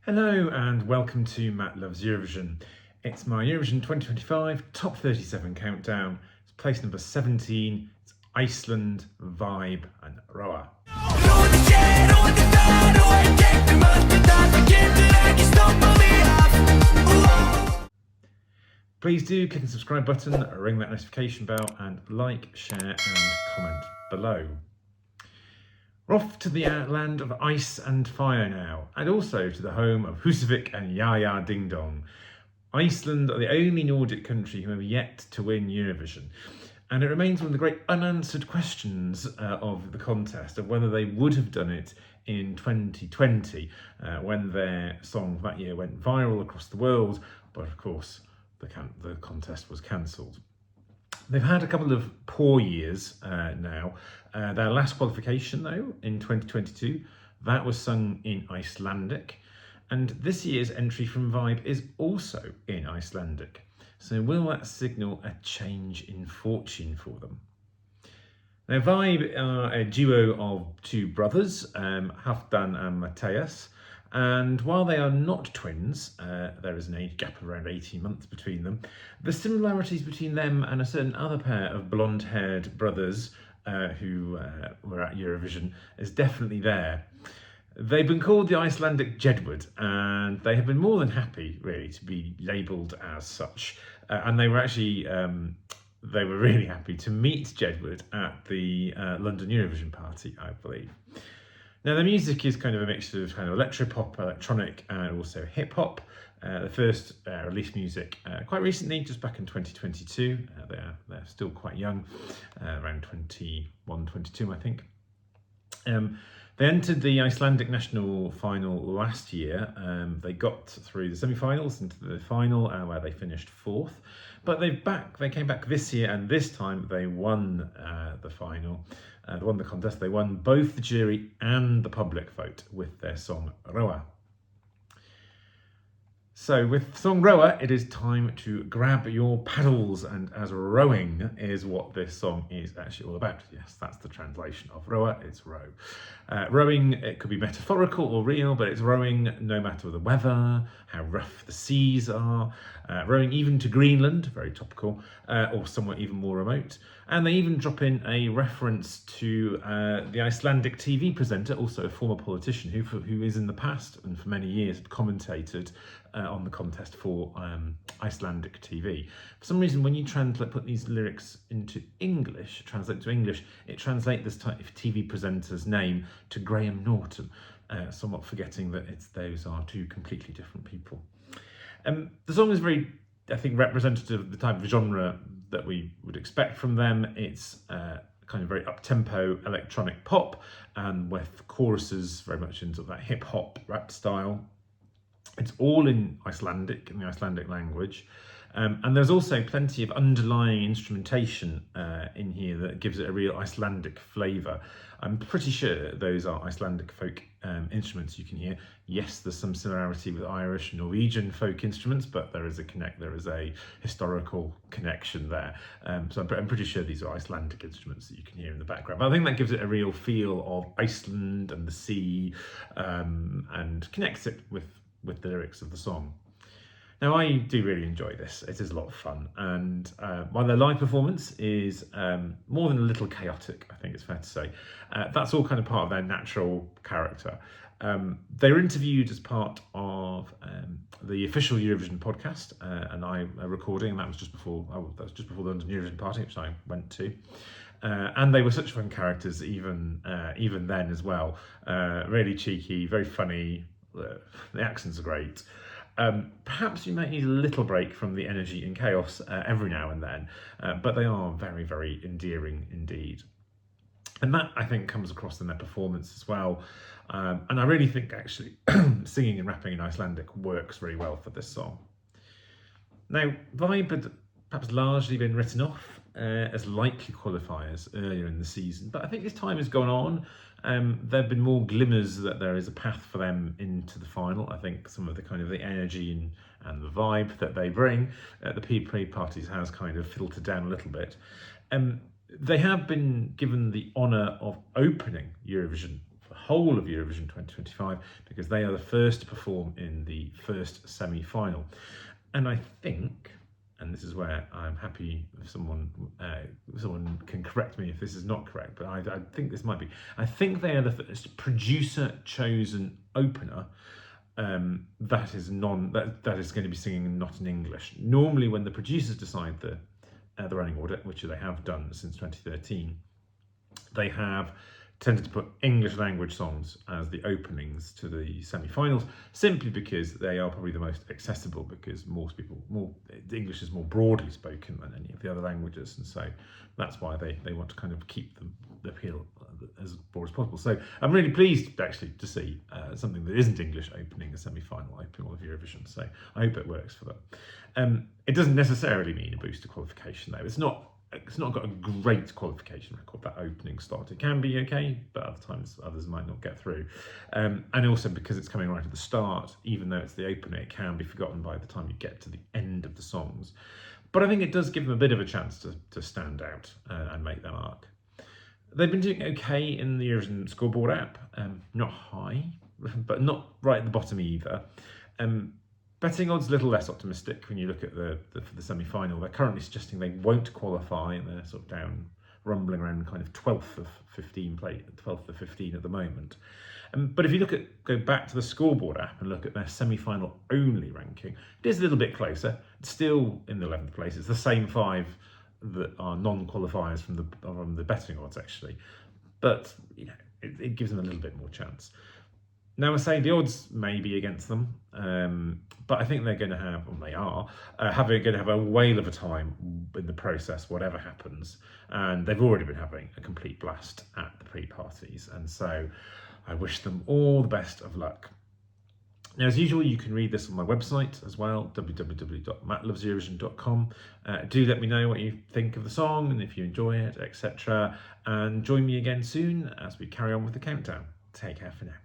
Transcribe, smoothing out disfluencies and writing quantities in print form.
Hello and welcome to Matt Loves Eurovision. It's my Eurovision 2025 Top 37 countdown. It's place number 17. It's Iceland, Vibe and Roa. Please do click the subscribe button, ring that notification bell and like, share and comment below. We're off to the land of ice and fire now, and also to the home of Husavik and Jaja Ding Dong. Iceland are the only Nordic country who have yet to win Eurovision, and it remains one of the great unanswered questions of the contest of whether they would have done it in 2020 when their song that year went viral across the world, but of course the contest was cancelled. They've had a couple of poor years now. Their last qualification, though, in 2022, that was sung in Icelandic. And this year's entry from Vibe is also in Icelandic. So will that signal a change in fortune for them? Now, Vibe are a duo of two brothers, Halfdan and Matthias. And while they are not twins, there is an age gap of around 18 months between them. The similarities between them and a certain other pair of blonde-haired brothers who were at Eurovision is definitely there. They've been called the Icelandic Jedward, and they have been more than happy, really, to be labelled as such. And they were actually they were really happy to meet Jedward at the London Eurovision party, I believe. Now, the music is kind of a mixture of kind of electropop, electronic, and also hip hop. The first released music quite recently, just back in 2022. They're still quite young, around 21, 22, I think. They entered the Icelandic national final last year. They got through the semi-finals into the final, where they finished fourth. But they came back this year, and this time they won the final. They won the contest. They won both the jury and the public vote with their song Roa. So with song Roa, it is time to grab your paddles, and as rowing is what this song is actually all about. Yes, that's the translation of Roa, it's row. Rowing, it could be metaphorical or real, but it's rowing no matter the weather, how rough the seas are, rowing even to Greenland, very topical, or somewhere even more remote. And they even drop in a reference to the Icelandic TV presenter, also a former politician who is in the past and for many years had commentated on the contest for Icelandic TV. For some reason, when you put these lyrics into English, translate to English, it translates this type of TV presenter's name to Graham Norton, somewhat forgetting that those are two completely different people. The song is very, I think, representative of the type of genre that we would expect from them. It's kind of very up-tempo electronic pop, and with choruses very much into that hip-hop rap style. It's all in Icelandic, in the Icelandic language. And there's also plenty of underlying instrumentation in here that gives it a real Icelandic flavour. I'm pretty sure those are Icelandic folk instruments you can hear. Yes, there's some similarity with Irish and Norwegian folk instruments, but there is a historical connection there. So I'm pretty sure these are Icelandic instruments that you can hear in the background. But I think that gives it a real feel of Iceland and the sea, and connects it with the lyrics of the song. Now, I do really enjoy this. It is a lot of fun, and while their live performance is more than a little chaotic, I think it's fair to say, that's all kind of part of their natural character. They were interviewed as part of the official Eurovision podcast, and a recording, and that was just before the London Eurovision party, which I went to. And they were such fun characters, even then as well. Really cheeky, very funny. The accents are great. Perhaps you might need a little break from the energy and chaos every now and then, but they are very, very endearing indeed. And that, I think, comes across in their performance as well. And I really think, actually, singing and rapping in Icelandic works really well for this song. Now, Vibe had perhaps largely been written off as likely qualifiers earlier in the season, but I think as time has gone on, there have been more glimmers that there is a path for them into the final. I think some of the kind of the energy and the vibe that they bring at the pre-parties has kind of filtered down a little bit. They have been given the honour of opening Eurovision for whole of Eurovision 2025 because they are the first to perform in the first semi-final. And I think, and this is where I'm happy if someone can correct me if this is not correct, but I think this might be. I think they are the first producer-chosen opener that is going to be singing not in English. Normally, when the producers decide the running order, which they have done since 2013, they have tended to put English language songs as the openings to the semi-finals, simply because they are probably the most accessible, because English is more broadly spoken than any of the other languages, and so that's why they want to kind of keep the appeal as broad as possible. So I'm really pleased actually to see something that isn't English opening a semi-final, opening all of Eurovision. So I hope it works for them. It doesn't necessarily mean a boost to qualification though. It's not got a great qualification record, that opening slot. It can be okay, but other times others might not get through. And also because it's coming right at the start, even though it's the opener, it can be forgotten by the time you get to the end of the songs. But I think it does give them a bit of a chance to stand out and make their mark. They've been doing okay in the Eurovision scoreboard app. Not high, but not right at the bottom either. Betting odds a little less optimistic when you look at for the semi-final. They're currently suggesting they won't qualify, and they're sort of down, rumbling around kind of 12th of 15 at the moment. But if you go back to the scoreboard app and look at their semi-final only ranking, it is a little bit closer. It's still in the 11th place. It's the same 5 that are non-qualifiers from the betting odds actually, but it gives them a little bit more chance. Now I say the odds may be against them, but I think they're going to have, or they are, going to have a whale of a time in the process, whatever happens. And they've already been having a complete blast at the pre-parties. And so I wish them all the best of luck. Now, as usual, you can read this on my website as well, www.mattloveseurovision.com. Do let me know what you think of the song and if you enjoy it, etc. And join me again soon as we carry on with the countdown. Take care for now.